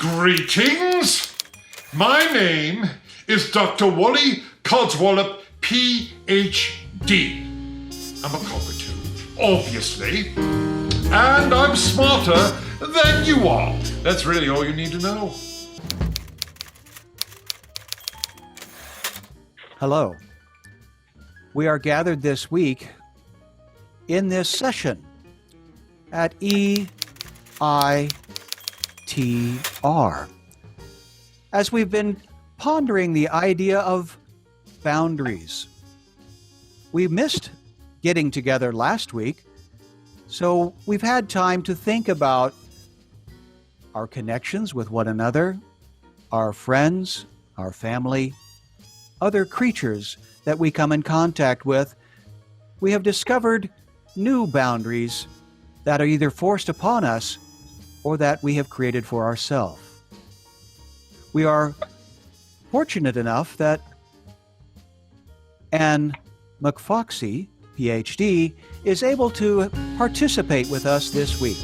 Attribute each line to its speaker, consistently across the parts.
Speaker 1: Greetings. My name is Dr. Wally Codswallop, PhD. I'm a cockatoo, obviously. And I'm smarter than you are. That's really all you need to know.
Speaker 2: Hello. We are gathered this week in this session at EITR as we've been pondering the idea of boundaries. We missed getting together last week, so we've had time to think about our connections with one another, our friends, our family, other creatures that we come in contact with. We have discovered new boundaries that are either forced upon us or that we have created for ourselves. We are fortunate enough that Anne McFoxey, PhD, is able to participate with us this week.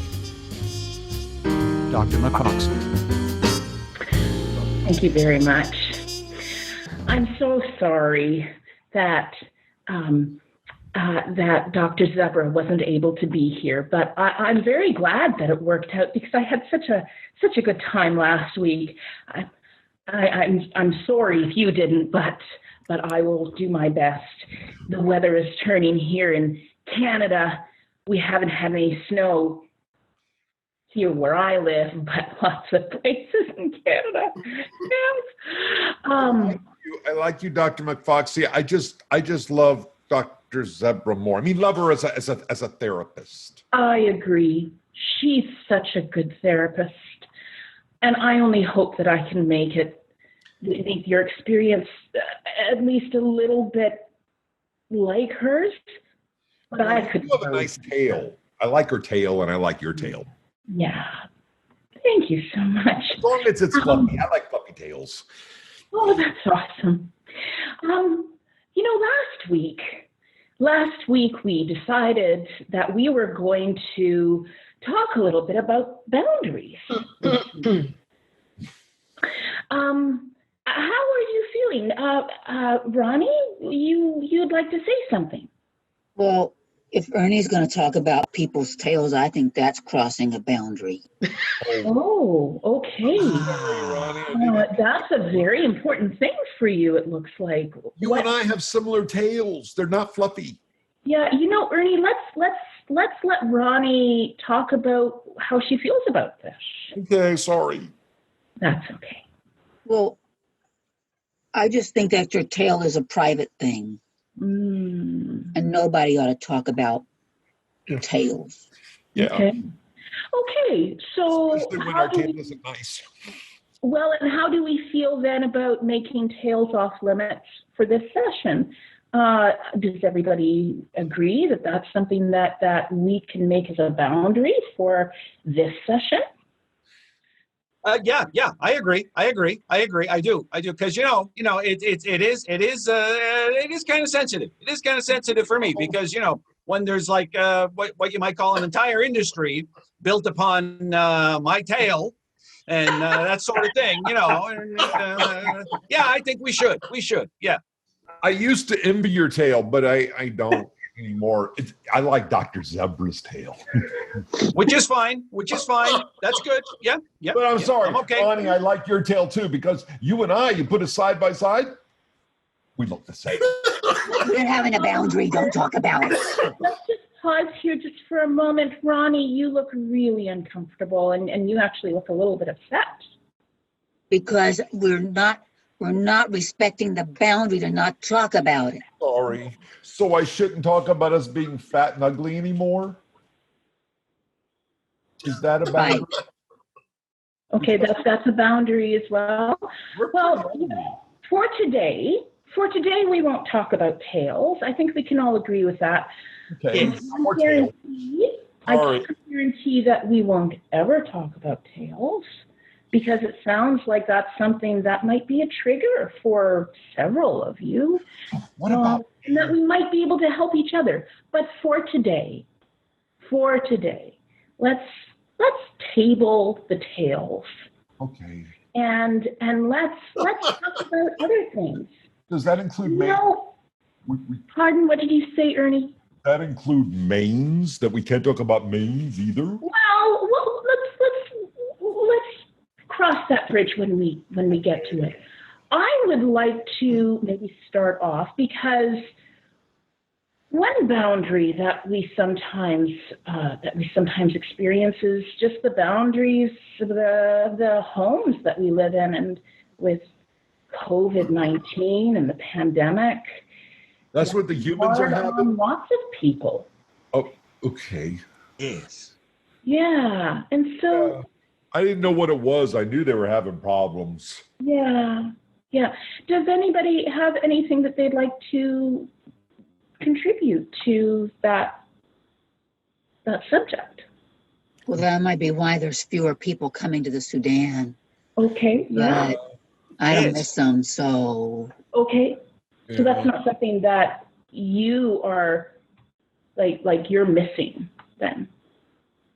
Speaker 2: Dr. McFoxey.
Speaker 3: Thank you very much. I'm so sorry that that Dr. Zebra wasn't able to be here, but I'm very glad that it worked out because I had such a good time last week. I'm sorry if you didn't, but I will do my best. The weather is turning here in Canada. We haven't had any snow here where I live, but lots of places in Canada. Yes.
Speaker 1: I like you, Dr. McFoxey. I just love Dr. Zebra more. I mean, love her as a therapist.
Speaker 3: I agree. She's such a good therapist. And I only hope that I can make your experience at least a little bit like hers. But I could.
Speaker 1: You have a nice tail. I like her tail, and I like your tail.
Speaker 3: Yeah. Thank you so much.
Speaker 1: As long as it's fluffy. I like fluffy tails.
Speaker 3: Oh, that's awesome. Last week we decided that we were going to talk a little bit about boundaries. How are you feeling? Ronnie, you'd like to say something?
Speaker 4: Well, if Ernie's going to talk about people's tails, I think that's crossing a boundary.
Speaker 3: Oh, okay. That's a very important thing for you, it looks like.
Speaker 1: You and I have similar tails. They're not fluffy.
Speaker 3: Yeah, Ernie, let's let Ronnie talk about how she feels about this.
Speaker 1: Okay, sorry.
Speaker 3: That's okay.
Speaker 4: Well, I just think that your tail is a private thing. And nobody ought to talk about tails.
Speaker 1: Yeah.
Speaker 3: Okay. So
Speaker 1: especially when our tail isn't nice.
Speaker 3: Well, and how do we feel then about making tails off limits for this session? Does everybody agree that that's something that we can make as a boundary for this session?
Speaker 5: Yeah, I agree. I do. Because it is kind of sensitive. It is kind of sensitive for me because when there's like what you might call an entire industry built upon my tail and that sort of thing. Yeah, I think we should. Yeah.
Speaker 1: I used to envy your tail, but I don't anymore. I like Dr. Zebra's tail.
Speaker 5: Which is fine. That's good. Yeah.
Speaker 1: But I'm sorry,
Speaker 5: okay.
Speaker 1: Bonnie, I like your tail too, because you and I, you put us side by side, we look the same.
Speaker 4: We're having a boundary. Don't talk about it.
Speaker 3: Let's just pause here just for a moment. Ronnie, you look really uncomfortable, and you actually look a little bit upset.
Speaker 4: Because we're not respecting the boundary to not talk about it.
Speaker 1: Sorry. So I shouldn't talk about us being fat and ugly anymore? Is that a boundary?
Speaker 4: Right.
Speaker 3: Okay, that's a boundary as well. Well, for today we won't talk about tails. I think we can all agree with that.
Speaker 1: Okay.
Speaker 3: I can't guarantee that we won't ever talk about tails, because it sounds like that's something that might be a trigger for several of you.
Speaker 1: What about
Speaker 3: and that we might be able to help each other. But for today, let's table the tails.
Speaker 1: Okay.
Speaker 3: and let's talk about other things.
Speaker 1: Does that include mains?
Speaker 3: No, pardon, what did you say, Ernie?
Speaker 1: That include mains? That we can't talk about mains either?
Speaker 3: Well, let's cross that bridge when we get to it. I would like to maybe start off because one boundary that we sometimes experience is just the boundaries of the homes that we live in, and with COVID-19 and the pandemic.
Speaker 1: That's what the humans are having?
Speaker 3: Lots of people.
Speaker 1: Oh, okay.
Speaker 5: Yes.
Speaker 3: Yeah, and so...
Speaker 1: I didn't know what it was. I knew they were having problems.
Speaker 3: Yeah. Does anybody have anything that they'd like to contribute to that subject?
Speaker 4: Well, that might be why there's fewer people coming to the Sudan.
Speaker 3: Okay, yeah.
Speaker 4: But I don't miss them, so...
Speaker 3: Okay, so that's not something that you are, like you're missing then?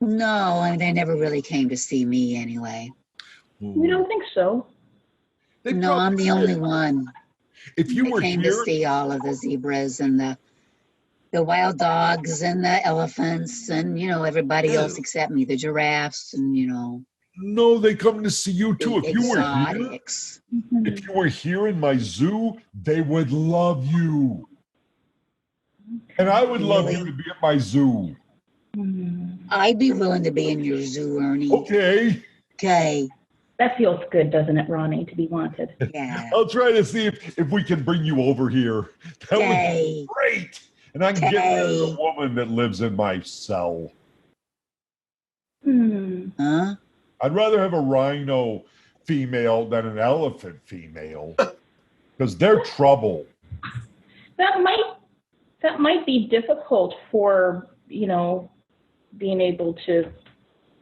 Speaker 4: No, I mean, they never really came to see me anyway.
Speaker 3: We don't think so.
Speaker 4: No, I'm the only one.
Speaker 1: If you
Speaker 4: They
Speaker 1: were
Speaker 4: came
Speaker 1: here,
Speaker 4: to see all of the zebras and the wild dogs and the elephants and, everybody else except me, the giraffes and,
Speaker 1: no, they come to see you too.
Speaker 4: the
Speaker 1: If you were here,
Speaker 4: exotics.
Speaker 1: if you were here in my zoo, they would love you. And I would love you to be at my zoo.
Speaker 4: I'd be willing to be in your zoo, Ernie.
Speaker 1: Okay.
Speaker 4: Okay.
Speaker 3: That feels good, doesn't it, Ronnie, to be wanted?
Speaker 4: Yeah.
Speaker 1: I'll try to see if we can bring you over here. That would be great. And I can get rid of the woman that lives in my cell.
Speaker 4: Huh?
Speaker 1: I'd rather have a rhino female than an elephant female. Because they're trouble.
Speaker 3: That might be difficult for, being able to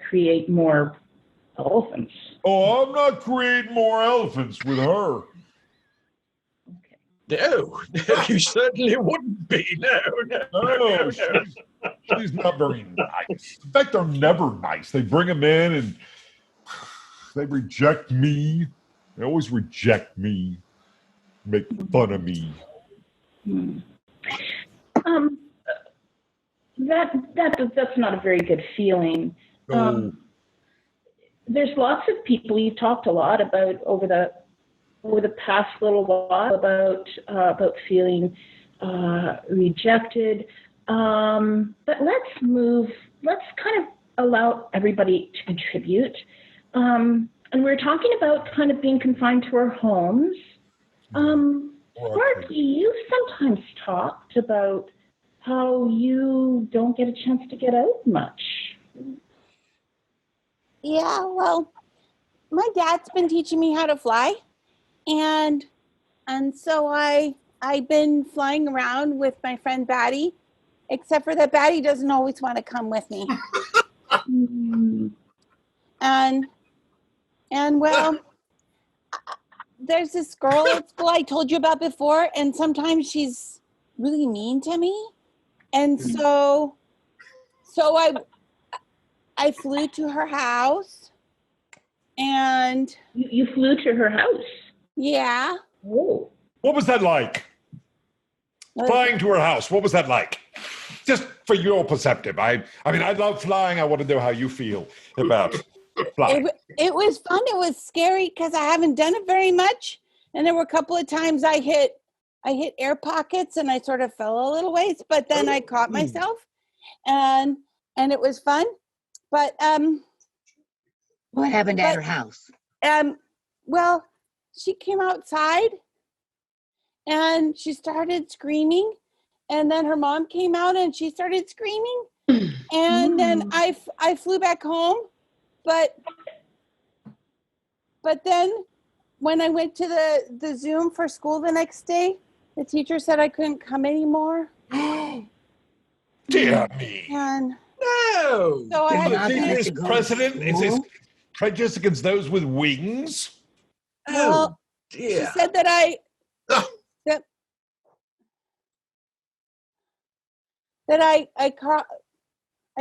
Speaker 3: create more elephants.
Speaker 1: Oh, I'm not creating more elephants with her.
Speaker 5: No, you certainly wouldn't be. No.
Speaker 1: She's not very nice. In fact, they're never nice. They bring them in and they reject me. They always reject me, make fun of me.
Speaker 3: That's not a very good feeling.
Speaker 1: No.
Speaker 3: There's lots of people you've talked a lot about over the past little while about feeling rejected. But let's kind of allow everybody to contribute. And we're talking about kind of being confined to our homes. Sparky, you sometimes talked about how you don't get a chance to get out much.
Speaker 6: Yeah, well, my dad's been teaching me how to fly, and so I've been flying around with my friend Batty, except for that Batty doesn't always want to come with me. And well, there's this girl at school I told you about before, and sometimes she's really mean to me. And so I flew to her house, and
Speaker 3: you flew to her house.
Speaker 6: Yeah.
Speaker 3: Oh.
Speaker 1: What was that like? Flying to her house. What was that like? Just for your perspective. I mean, I love flying. I want to know how you feel about flying.
Speaker 6: It was fun. It was scary because I haven't done it very much, and there were a couple of times I hit air pockets and I sort of fell a little ways, but then I caught myself, and it was fun. But
Speaker 4: what happened at her house?
Speaker 6: Well, she came outside and she started screaming, and then her mom came out and she started screaming, and then I flew back home, but then when I went to the Zoom for school the next day, the teacher said I couldn't come anymore.
Speaker 1: Dear me.
Speaker 6: And
Speaker 5: no.
Speaker 6: So I had
Speaker 1: the teacher's president is prejudiced against those with wings.
Speaker 6: Well,
Speaker 5: dear.
Speaker 6: She said that I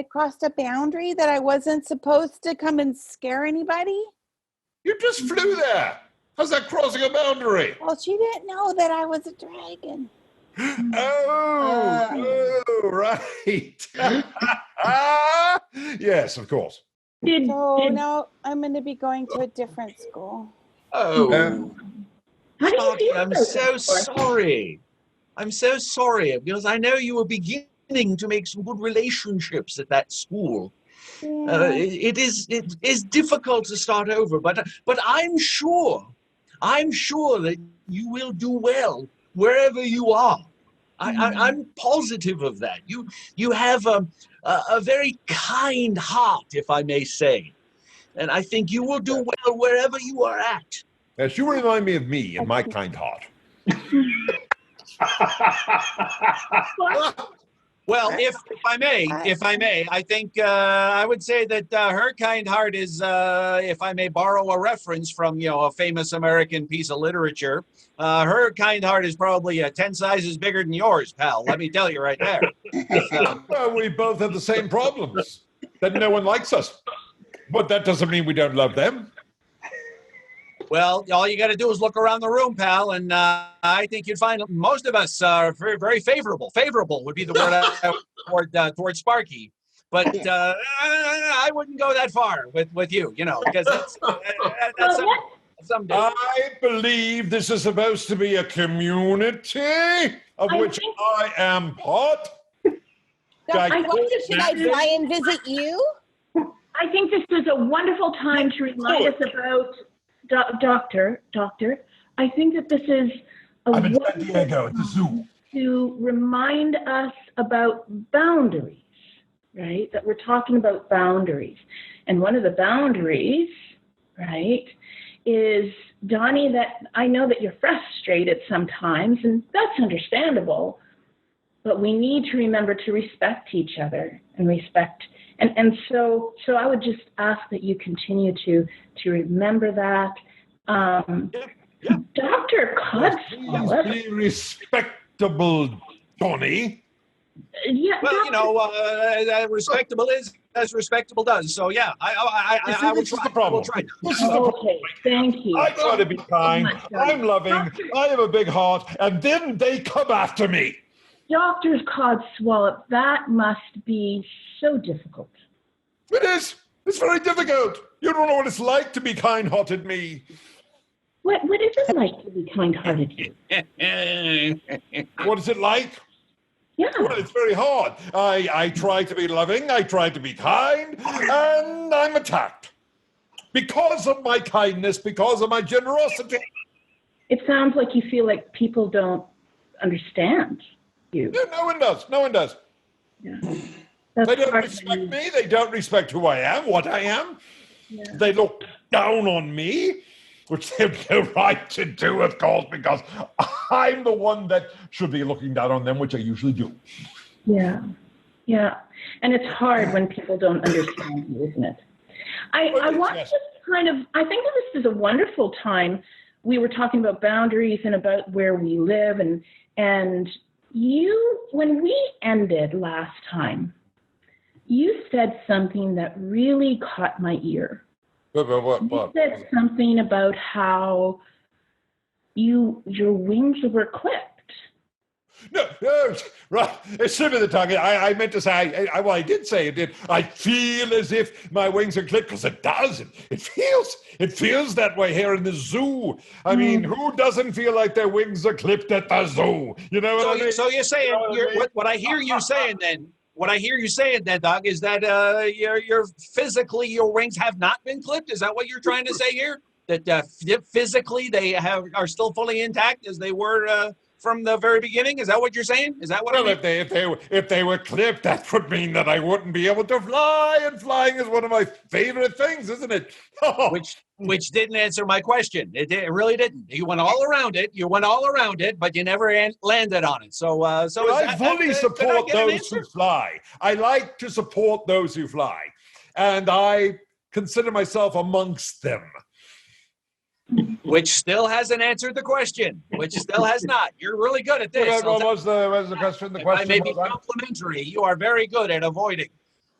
Speaker 6: crossed a boundary, that I wasn't supposed to come and scare anybody.
Speaker 1: You just flew there. How's that crossing a boundary?
Speaker 6: Well, she didn't know that I was a dragon.
Speaker 1: Oh, right. Yes, of course.
Speaker 6: So now I'm going to be going to a different school.
Speaker 5: Oh,
Speaker 3: How do you
Speaker 5: Sparky,
Speaker 3: feel
Speaker 5: I'm
Speaker 3: about
Speaker 5: so
Speaker 3: this, Sparky?
Speaker 5: sorry. I'm so sorry because I know you were beginning to make some good relationships at that school.
Speaker 6: Yeah.
Speaker 5: It is difficult to start over, but I'm sure that you will do well wherever you are. I'm positive of that. You have a very kind heart, if I may say, and I think you will do well wherever you are at.
Speaker 1: Yes, you remind me of me and my kind heart.
Speaker 5: Well, if I may, I think I would say that her kind heart is, if I may borrow a reference from a famous American piece of literature, her kind heart is probably 10 sizes bigger than yours, pal. Let me tell you right there. So,
Speaker 1: Well, we both have the same problems. That no one likes us. But that doesn't mean we don't love them.
Speaker 5: well, all you got to do is look around the room, pal, and I think you'd find most of us are very, very favorable. Favorable would be the word toward Sparky. But I wouldn't go that far with you, because that's someday.
Speaker 1: I believe this is supposed to be a community of which I am part.
Speaker 6: Should I fly and visit you?
Speaker 3: I think this is a wonderful time to remind us about Doctor. I think that this is
Speaker 1: I'm in San Diego at the zoo.
Speaker 3: To remind us about boundaries, right? That we're talking about boundaries. And one of the boundaries, right, is, Donnie, that I know that you're frustrated sometimes, and that's understandable, but we need to remember to respect each other and respect. And so I would just ask that you continue to remember that. Dr. Codswallop.
Speaker 1: Please be respectable, Johnny.
Speaker 3: Yeah,
Speaker 5: well, respectable is as respectable does. So yeah, I will try.
Speaker 1: The problem. This is the problem.
Speaker 3: Okay, thank you.
Speaker 1: I try to be kind. I'm loving. I have a big heart, and then they come after me.
Speaker 3: Dr. Codswallop, that must be so difficult.
Speaker 1: It is. It's very difficult. You don't know what it's like to be kind-hearted me.
Speaker 3: What is it like to be kind-hearted you?
Speaker 1: What is it like?
Speaker 3: Yeah.
Speaker 1: Well, it's very hard. I try to be loving, I try to be kind, and I'm attacked. Because of my kindness, because of my generosity.
Speaker 3: It sounds like you feel like people don't understand you.
Speaker 1: Yeah, no one does. No one does.
Speaker 3: Yeah.
Speaker 1: They don't respect me. They don't respect who I am, what I am. Yeah. They look down on me, which they have no right to do, of course, because I'm the one that should be looking down on them, which I usually do.
Speaker 3: Yeah. Yeah. And it's hard when people don't understand you, isn't it? I want to I think that this is a wonderful time. We were talking about boundaries and about where we live, and you, when we ended last time, you said something that really caught my ear.
Speaker 1: What?
Speaker 3: You said something about how your wings were clipped.
Speaker 1: No, right. It's slip of the tongue. I meant to say, I did say it did. I feel as if my wings are clipped, because it does. It feels that way here in the zoo. I mean, who doesn't feel like their wings are clipped at the zoo? You know what I mean?
Speaker 5: So you're saying, what I hear you saying then, Doc, is that you're physically, your wings have not been clipped? Is that what you're trying to say here? That physically they are still fully intact as they were from the very beginning? Is that what you're saying? Is that what I mean?
Speaker 1: If they were clipped, that would mean that I wouldn't be able to fly, and flying is one of my favorite things, isn't it?
Speaker 5: Which didn't answer my question. It really didn't. You went all around it, but you never landed on it. So I
Speaker 1: fully support those who fly. I like to support those who fly, and I consider myself amongst them.
Speaker 5: Which still hasn't answered the question. Which still has not. You're really good at this.
Speaker 1: What was the question? The question
Speaker 5: I may be complimentary. You are very good at avoiding.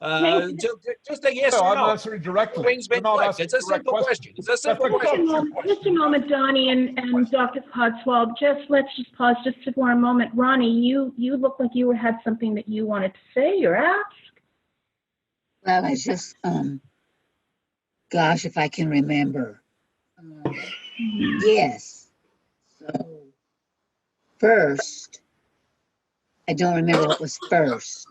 Speaker 5: Just a yes
Speaker 1: No,
Speaker 5: or
Speaker 1: I'm
Speaker 5: no.
Speaker 1: answering directly.
Speaker 5: Wings been
Speaker 1: You're not
Speaker 5: clipped.
Speaker 1: asking
Speaker 5: It's a
Speaker 1: direct
Speaker 5: simple question. It's a simple
Speaker 1: That's a
Speaker 5: question.
Speaker 1: gotcha
Speaker 3: Just a moment, Donnie and Dr. Codswallop. Let's just pause just for a moment. Ronnie, you look like you had something that you wanted to say or ask.
Speaker 4: Well, I just, gosh, if I can remember. Yes. So, first, I don't remember what was first,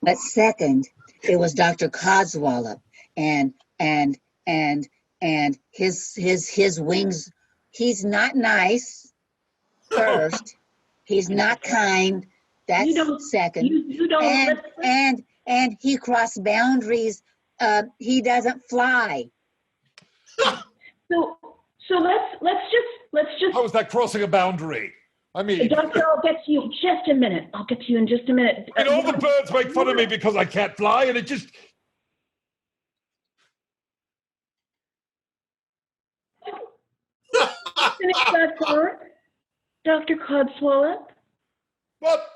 Speaker 4: but second, it was Dr. Codswallop and his wings. He's not nice. First, he's not kind. That's second.
Speaker 3: You don't.
Speaker 4: And he crossed boundaries. He doesn't fly.
Speaker 3: So let's just.
Speaker 1: How is that crossing a boundary? I mean,
Speaker 3: Doctor, I'll get to you in just a minute. I'll get to you in just a minute.
Speaker 1: all the birds make fun of me because I can't fly, and it just...
Speaker 3: Finish that thought, Dr. Codswallop.
Speaker 1: What?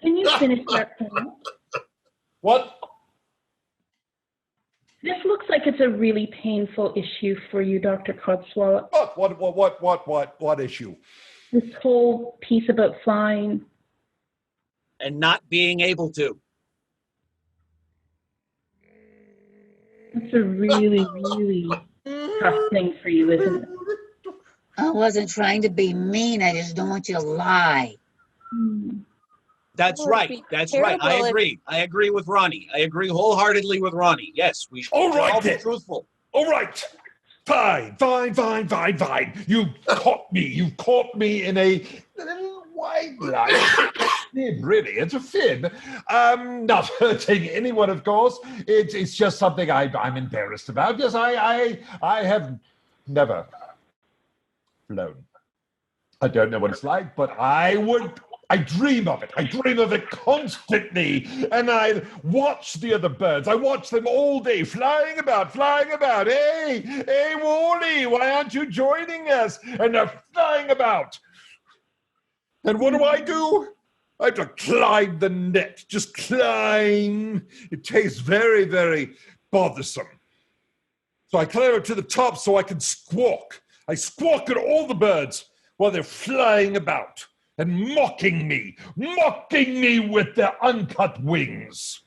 Speaker 3: Can you finish that thought?
Speaker 1: What?
Speaker 3: This looks like it's a really painful issue for you, Dr. Codswallop.
Speaker 1: What issue?
Speaker 3: This whole piece about flying.
Speaker 5: And not being able to.
Speaker 3: It's a really, really tough thing for you, isn't it?
Speaker 4: I wasn't trying to be mean. I just don't want you to lie.
Speaker 5: That's
Speaker 6: Well, it'd
Speaker 5: right.
Speaker 6: be
Speaker 5: That's right. I
Speaker 6: terrible if-
Speaker 5: agree. I agree with Ronnie. I agree wholeheartedly with Ronnie. Yes, we should
Speaker 1: All right,
Speaker 5: all be
Speaker 1: then.
Speaker 5: truthful.
Speaker 1: All right. Fine. You caught me in a white lie. Fib, really. It's a fib. Not hurting anyone, of course. It's just something I'm embarrassed about. Yes, I have never flown. I don't know what it's like, but I dream of it. I dream of it constantly. And I watch the other birds. I watch them all day flying about. Hey, Wally, why aren't you joining us? And they're flying about. And what do? I have to climb the net. Just climb. It tastes very, very bothersome. So I climb up to the top so I can squawk. I squawk at all the birds while they're flying about and mocking me with their uncut wings.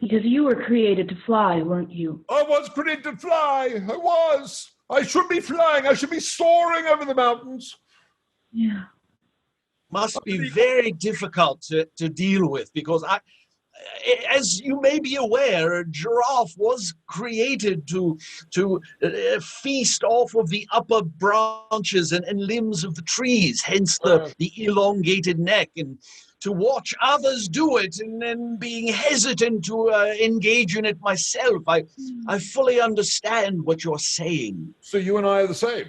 Speaker 3: Because you were created to fly, weren't you?
Speaker 1: I was created to fly. I was. I should be flying. I should be soaring over the mountains.
Speaker 3: Yeah.
Speaker 5: Must be very difficult to deal with because as you may be aware, a giraffe was created to feast off of the upper branches and limbs of the trees, hence the elongated neck, and to watch others do it and then being hesitant to engage in it myself. I fully understand what you're saying.
Speaker 1: So you and I are the same.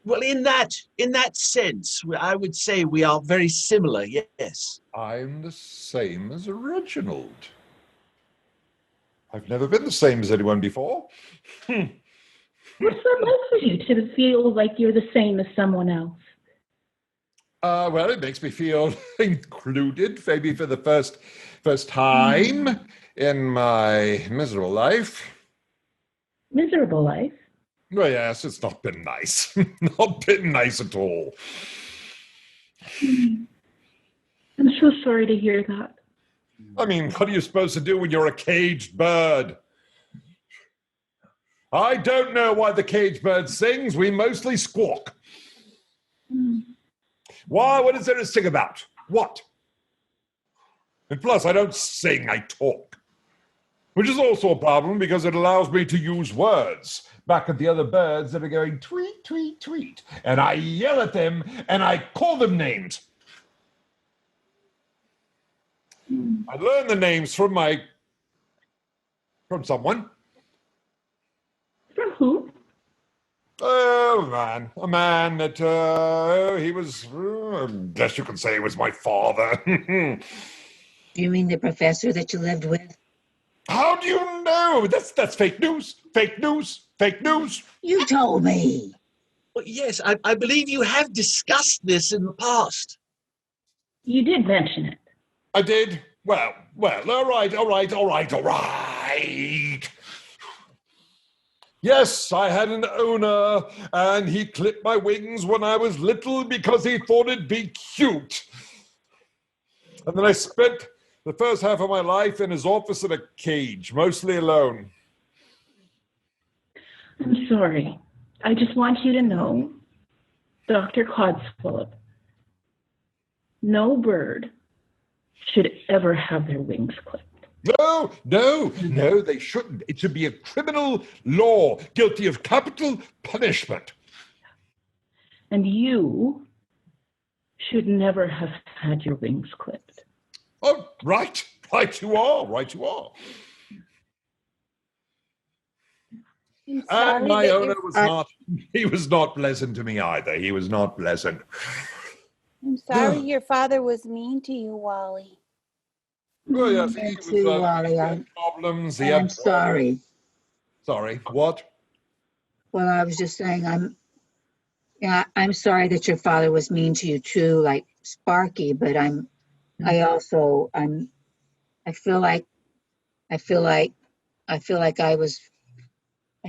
Speaker 5: Well, in that sense, I would say we are very similar, yes.
Speaker 1: I'm the same as Reginald. I've never been the same as anyone before.
Speaker 3: What's that like for you to feel like you're the same as someone else?
Speaker 1: Well, it makes me feel included, maybe for the first time in my miserable life.
Speaker 3: Miserable life?
Speaker 1: Well, yes, it's not been nice. Not been nice at all.
Speaker 3: I'm so sorry to hear that.
Speaker 1: I mean, what are you supposed to do when you're a caged bird? I don't know why the caged bird sings. We mostly squawk. Why? What is there to sing about? What? And plus, I don't sing, I talk. Which is also a problem because it allows me to use words back at the other birds that are going tweet, tweet, tweet. And I yell at them and I call them names. I learned the names from someone.
Speaker 3: From who?
Speaker 1: Oh, a man that, he was, I guess you could say he was my father.
Speaker 4: Do you mean the professor that you lived with?
Speaker 1: How do you know? That's fake news. Fake news. Fake news.
Speaker 4: You told me.
Speaker 5: Well, yes, I believe you have discussed this in the past.
Speaker 3: You did mention it.
Speaker 1: I did. Well, all right. Yes, I had an owner, and he clipped my wings when I was little because he thought it'd be cute. And then I spent the first half of my life in his office in a cage, mostly alone.
Speaker 3: I'm sorry. I just want you to know, Dr. Codswallop, no bird should ever have their wings clipped.
Speaker 1: No, they shouldn't. It should be a criminal law, guilty of capital punishment.
Speaker 3: And you should never have had your wings clipped.
Speaker 1: Oh, right you are.
Speaker 6: I'm
Speaker 1: And
Speaker 6: sorry
Speaker 1: my
Speaker 6: that
Speaker 1: owner
Speaker 6: your-
Speaker 1: he was not pleasant to me either. He was not pleasant.
Speaker 6: I'm sorry your father was mean to you, Wally.
Speaker 1: Oh, yes,
Speaker 4: Me
Speaker 1: he
Speaker 4: too,
Speaker 1: was,
Speaker 4: Wally.
Speaker 1: he had problems. He
Speaker 4: I'm
Speaker 1: had
Speaker 4: sorry.
Speaker 1: Sorry, what?
Speaker 4: Well, I was just saying, I'm sorry that your father was mean to you too, like Sparky. But I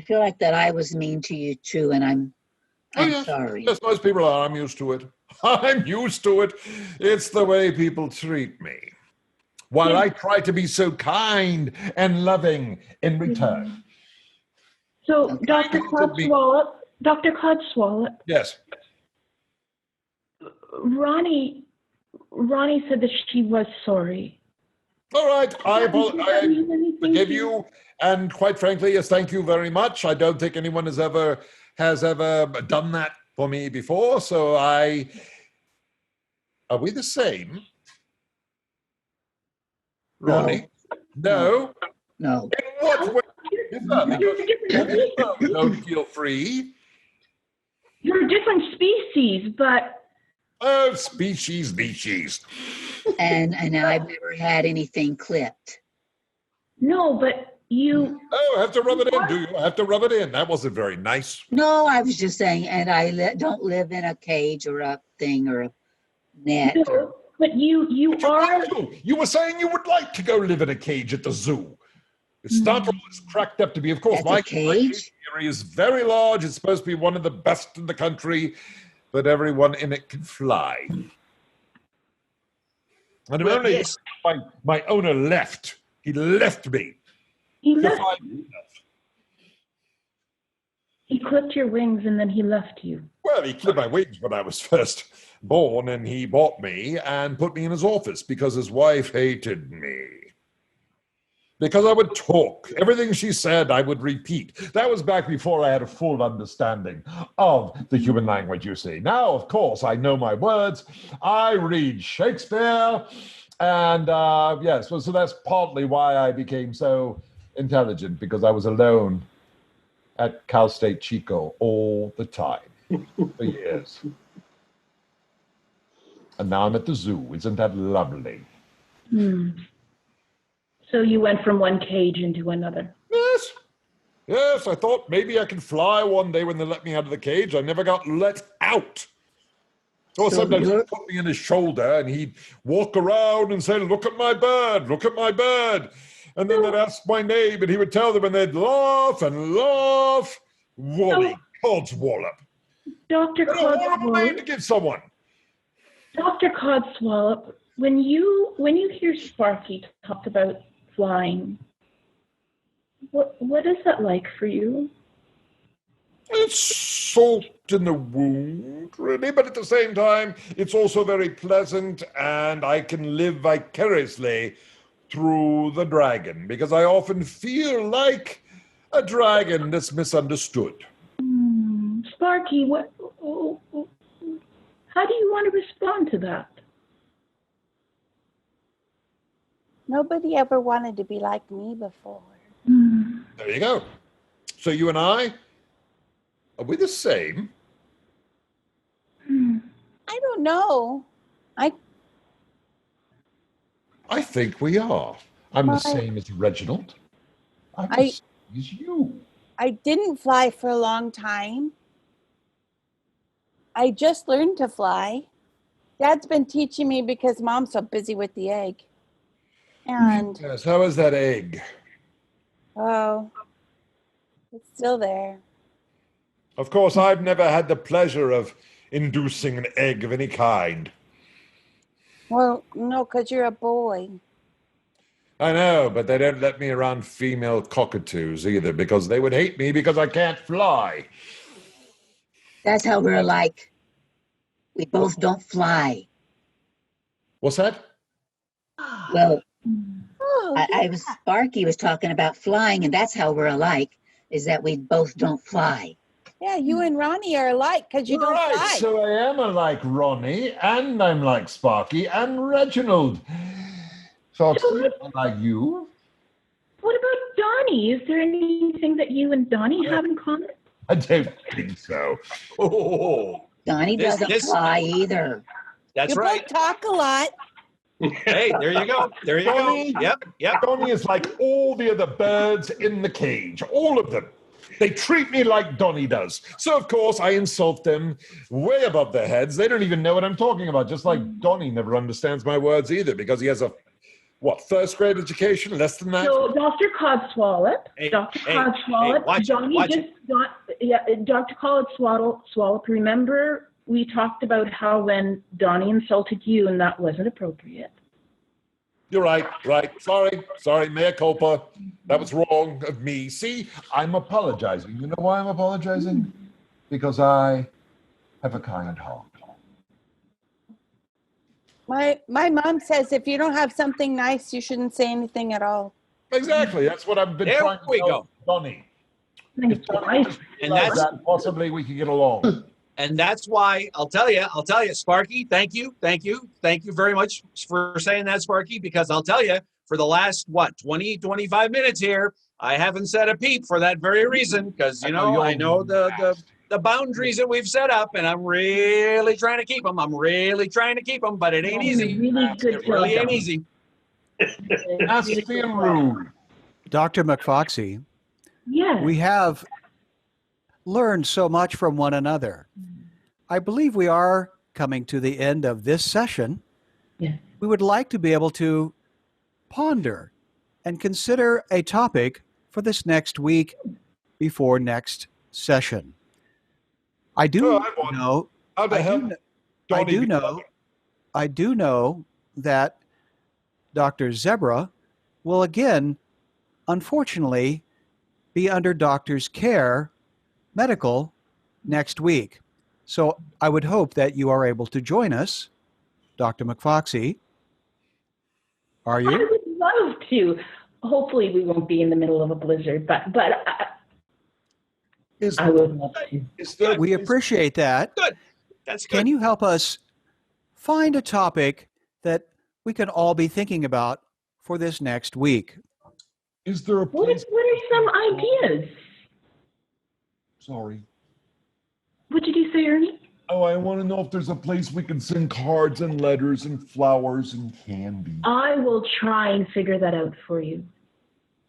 Speaker 4: feel like that I was mean to you too, and I'm
Speaker 1: Yes.
Speaker 4: sorry.
Speaker 1: Yes, most people are. I'm used to it. I'm used to it. It's the way people treat me. While I try to be so kind and loving in return.
Speaker 3: So,
Speaker 4: Okay.
Speaker 3: Dr. Codswallop,
Speaker 1: Yes.
Speaker 3: Ronnie said that she was sorry.
Speaker 1: All right. I
Speaker 3: Does that mean anything
Speaker 1: forgive
Speaker 3: to
Speaker 1: you. And quite frankly, yes, thank you very much. I don't think anyone has ever done that for me before. So are we the same? Ronnie? No.
Speaker 4: No.
Speaker 1: In what way is that? Because you don't feel free.
Speaker 3: You're a different species, but
Speaker 1: Oh, species.
Speaker 4: And I've never had anything clipped.
Speaker 3: no, but you.
Speaker 1: Oh, I have to rub it in, do you? I have to rub it in. That wasn't very nice.
Speaker 4: No, I was just saying, and I don't live in a cage or a thing or a net.
Speaker 3: No, but you are.
Speaker 1: You were saying you would like to go live in a cage at the zoo. It's not all it's cracked up to be. Of course,
Speaker 4: That's a
Speaker 1: my
Speaker 4: cage?
Speaker 1: area is very large. It's supposed to be one of the best in the country, but everyone in it can fly. And
Speaker 5: Well,
Speaker 1: only
Speaker 5: yes.
Speaker 1: my owner left. He left me.
Speaker 3: He
Speaker 1: To
Speaker 3: left.
Speaker 1: find-
Speaker 3: He clipped your wings and then he left you.
Speaker 1: Well, he clipped my wings when I was first born, and he bought me and put me in his office because his wife hated me. Because I would talk. Everything she said, I would repeat. That was back before I had a full understanding of the human language, you see. Now, of course, I know my words. I read Shakespeare. And yes, so that's partly why I became so intelligent, because I was alone at Cal State Chico all the time for years. And now I'm at the zoo. Isn't that lovely?
Speaker 3: So you went from one cage into another.
Speaker 1: Yes, I thought maybe I could fly one day when they let me out of the cage. I never got let out. Or
Speaker 4: So
Speaker 1: sometimes
Speaker 4: you're-
Speaker 1: he'd put me on his shoulder and he'd walk around and say, "Look at my bird, look at my bird." And then they'd ask my name and he would tell them and they'd laugh and laugh. Wally Codswallop.
Speaker 3: Dr.
Speaker 1: What a horrible name to
Speaker 3: Codswallop,
Speaker 1: give someone.
Speaker 3: Dr. Codswallop, when you hear Sparky talk about flying, what is that like for you?
Speaker 1: It's salt in the wound, really, but at the same time, it's also very pleasant, and I can live vicariously through the dragon, because I often feel like a dragon that's misunderstood.
Speaker 3: Sparky, how do you want to respond to that?
Speaker 6: Nobody ever wanted to be like me before.
Speaker 1: There you go. So you and I, are we the same?
Speaker 6: I don't know.
Speaker 1: I think we are. I'm the same as Reginald. I'm the same as you.
Speaker 6: I didn't fly for a long time. I just learned to fly. Dad's been teaching me because Mom's so busy with the egg. And,
Speaker 1: Yes, how is that egg?
Speaker 6: oh, it's still there.
Speaker 1: Of course, I've never had the pleasure of inducing an egg of any kind.
Speaker 6: Well, no, because you're a boy.
Speaker 1: I know, but they don't let me around female cockatoos either because they would hate me because I can't fly.
Speaker 4: That's how we're alike. We both don't fly.
Speaker 1: What's that?
Speaker 4: Well,
Speaker 6: Oh,
Speaker 4: Sparky was talking about flying, and that's how we're alike, is that we both don't fly.
Speaker 6: yeah, you and Ronnie are alike because you don't
Speaker 1: Right,
Speaker 6: fly.
Speaker 1: so I am like Ronnie, and I'm like Sparky, and Reginald. Foxy, I'm like you.
Speaker 3: What about Donnie? Is there anything that you and Donnie have in common?
Speaker 1: I don't think so. Oh,
Speaker 4: Donnie doesn't fly either.
Speaker 5: That's
Speaker 6: You
Speaker 5: right.
Speaker 6: both talk a lot.
Speaker 5: Hey, there you go. There you
Speaker 1: Donnie,
Speaker 5: go. Yep.
Speaker 1: Donnie is like all the other birds in the cage, all of them. They treat me like Donnie does. So, of course, I insult them way above their heads. They don't even know what I'm talking about, just like Donnie never understands my words either because he has a, first grade education? Less than that?
Speaker 3: So, Dr. Codswallop, Dr. Codswallop,
Speaker 5: watch
Speaker 3: Donnie
Speaker 5: it.
Speaker 3: just got, Dr. Codswallop, remember we talked about how when Donnie insulted you and that wasn't appropriate.
Speaker 1: You're right. Sorry, mea culpa. That was wrong of me. See, I'm apologizing. You know why I'm apologizing? Because I have a kind heart.
Speaker 6: My mom says if you don't have something nice, you shouldn't say anything at all.
Speaker 1: Exactly. That's what I've been
Speaker 5: There
Speaker 1: trying to
Speaker 5: we
Speaker 1: tell
Speaker 5: go.
Speaker 1: Donnie.
Speaker 3: Nice
Speaker 1: If Donnie
Speaker 3: try.
Speaker 1: just
Speaker 5: And
Speaker 1: realized
Speaker 5: that's-
Speaker 1: that, possibly we could get along.
Speaker 5: And that's why I'll tell you, Sparky, thank you very much for saying that, Sparky, because I'll tell you, for the last, 20, 25 minutes here, I haven't said a peep for that very reason, because, I know the boundaries that we've set up, and I'm really trying to keep them. But it ain't easy.
Speaker 3: Really good
Speaker 5: It really
Speaker 3: job,
Speaker 5: ain't
Speaker 3: Donnie.
Speaker 5: easy.
Speaker 1: Nasty and rude.
Speaker 2: Dr. McFoxy,
Speaker 3: Yes.
Speaker 2: we have learned so much from one another. I believe we are coming to the end of this session.
Speaker 3: Yes.
Speaker 2: We would like to be able to ponder and consider a topic for this next week before next session. I do
Speaker 1: Oh, I want-
Speaker 2: know.
Speaker 1: How the
Speaker 2: I
Speaker 1: hell?
Speaker 2: do, kn-
Speaker 1: Donnie
Speaker 2: I do know that Dr. Zebra will again, unfortunately, be under doctor's care, medical, next week. So I would hope that you are able to join us, Dr. McFoxy. Are
Speaker 3: I
Speaker 2: you?
Speaker 3: would love to. Hopefully, we won't be in the middle of a blizzard, but
Speaker 1: Is,
Speaker 3: I would love to.
Speaker 1: is there,
Speaker 2: We appreciate that.
Speaker 5: Good. That's good.
Speaker 2: Can you help us find a topic that we can all be thinking about for this next week?
Speaker 1: is there a
Speaker 3: What
Speaker 1: place?
Speaker 3: are some ideas?
Speaker 1: Sorry.
Speaker 3: What did you say, Ernie?
Speaker 1: Oh, I want to know if there's a place we can send cards and letters and flowers and candy.
Speaker 3: I will try and figure that out for you.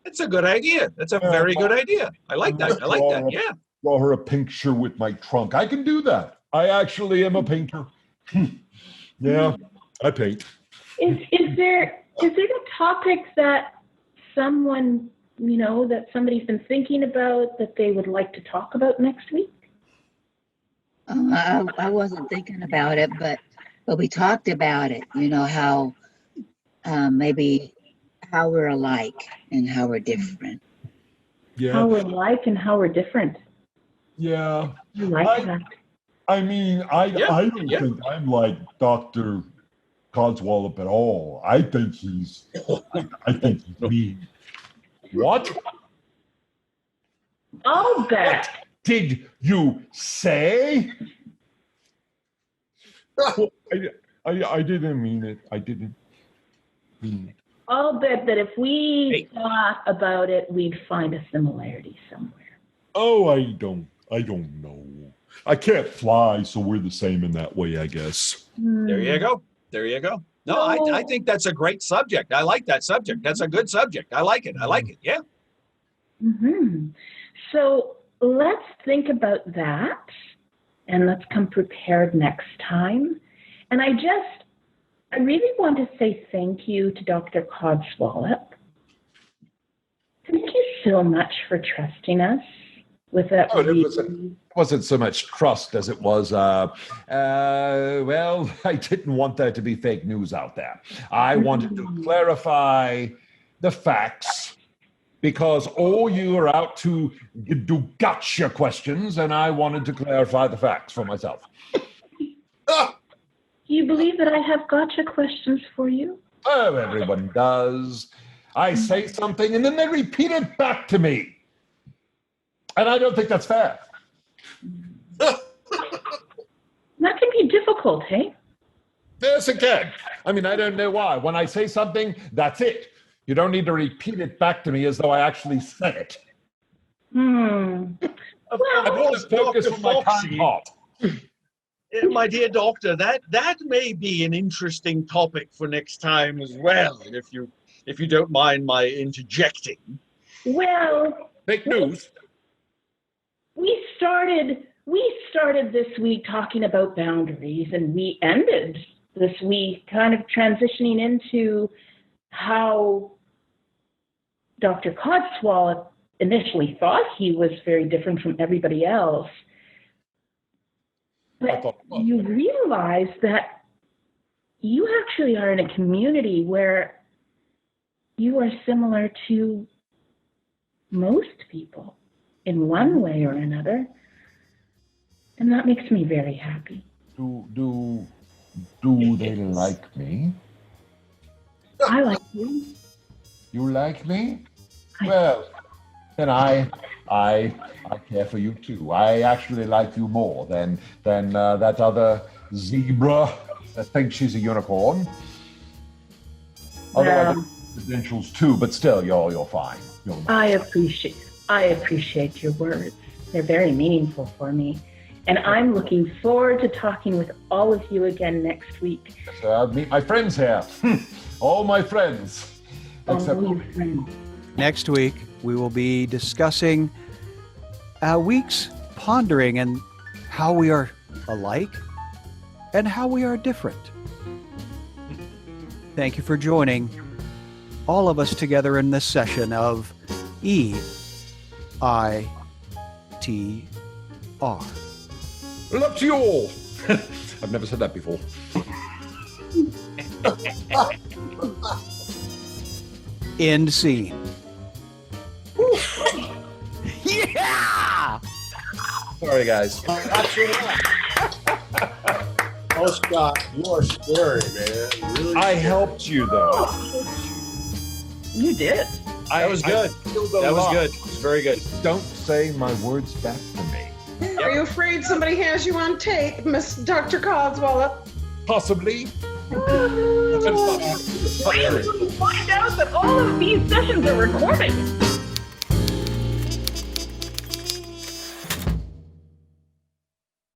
Speaker 5: That's a good idea. That's a very good idea. I like that. Yeah.
Speaker 1: Draw her a picture with my trunk. I can do that. I actually am a painter. Yeah, I paint.
Speaker 3: Is there a topic that someone that somebody's been thinking about that they would like to talk about next week?
Speaker 4: I wasn't thinking about it, but we talked about it. How maybe how we're alike and how we're different.
Speaker 1: Yeah.
Speaker 3: How we're alike and how we're different.
Speaker 1: Yeah.
Speaker 3: I like that.
Speaker 1: I mean, I don't think I'm like Dr. Codswallop at all. I think he's mean. What?
Speaker 3: I'll bet.
Speaker 1: Did you say? I didn't mean it. I didn't mean it.
Speaker 3: I'll bet that if we thought about it, we'd find a similarity somewhere.
Speaker 1: Oh, I don't know. I can't fly, so we're the same in that way, I guess.
Speaker 5: There you go. No, I think that's a great subject. I like that subject. That's a good subject. I like it. Yeah.
Speaker 3: Mm-hmm. So let's think about that and let's come prepared next time. And I I really want to say thank you to Dr. Codswallop. Thank you so much for trusting us with that.
Speaker 1: Oh, it wasn't so much trust as it was, well, I didn't want there to be fake news out there. I wanted to clarify the facts because all you are out to do gotcha questions, and I wanted to clarify the facts for myself.
Speaker 3: Do you believe that I have gotcha questions for you?
Speaker 1: Oh, everyone does. I say something and then they repeat it back to me. And I don't think that's fair.
Speaker 3: That can be difficult, hey?
Speaker 1: Yes, it can. I mean, I don't know why. When I say something, that's it. You don't need to repeat it back to me as though I actually said it.
Speaker 3: Well,
Speaker 1: I've always focused on my kind heart.
Speaker 7: My dear doctor, that may be an interesting topic for next time as well, if you don't mind my interjecting.
Speaker 3: well,
Speaker 1: Fake news.
Speaker 3: we started this week talking about boundaries, and we ended this week kind of transitioning into how Dr. Codswallop initially thought he was very different from everybody else. But you realize that you actually are in a community where you are similar to most people in one way or another. And that makes me very happy.
Speaker 1: Do they like me?
Speaker 3: I like you.
Speaker 1: You like me? Well, then I care for you too. I actually like you more than that other zebra that thinks she's a unicorn. Although I have credentials too, but still, you're fine. You're nice.
Speaker 3: I appreciate your words. They're very meaningful for me. And I'm looking forward to talking with all of you again next week.
Speaker 1: So I'll meet my friends here. All my friends. Except
Speaker 3: All your friends.
Speaker 2: Next week, we will be discussing a week's pondering and how we are alike and how we are different. Thank you for joining all of us together in this session of EITR.
Speaker 1: love to you all. I've never said that before.
Speaker 2: End scene. Yeah!
Speaker 1: Sorry, guys.
Speaker 7: Oh, Scott, you are scary, man. Really
Speaker 1: I
Speaker 7: scary.
Speaker 1: helped you though.
Speaker 3: You did.
Speaker 7: That was good. That was good. It was very good.
Speaker 1: Don't say my words back to me.
Speaker 8: Are you afraid somebody has you on tape, Miss Dr. Codswallop?
Speaker 1: Possibly.
Speaker 3: Wait until you find out that all of these sessions are recorded.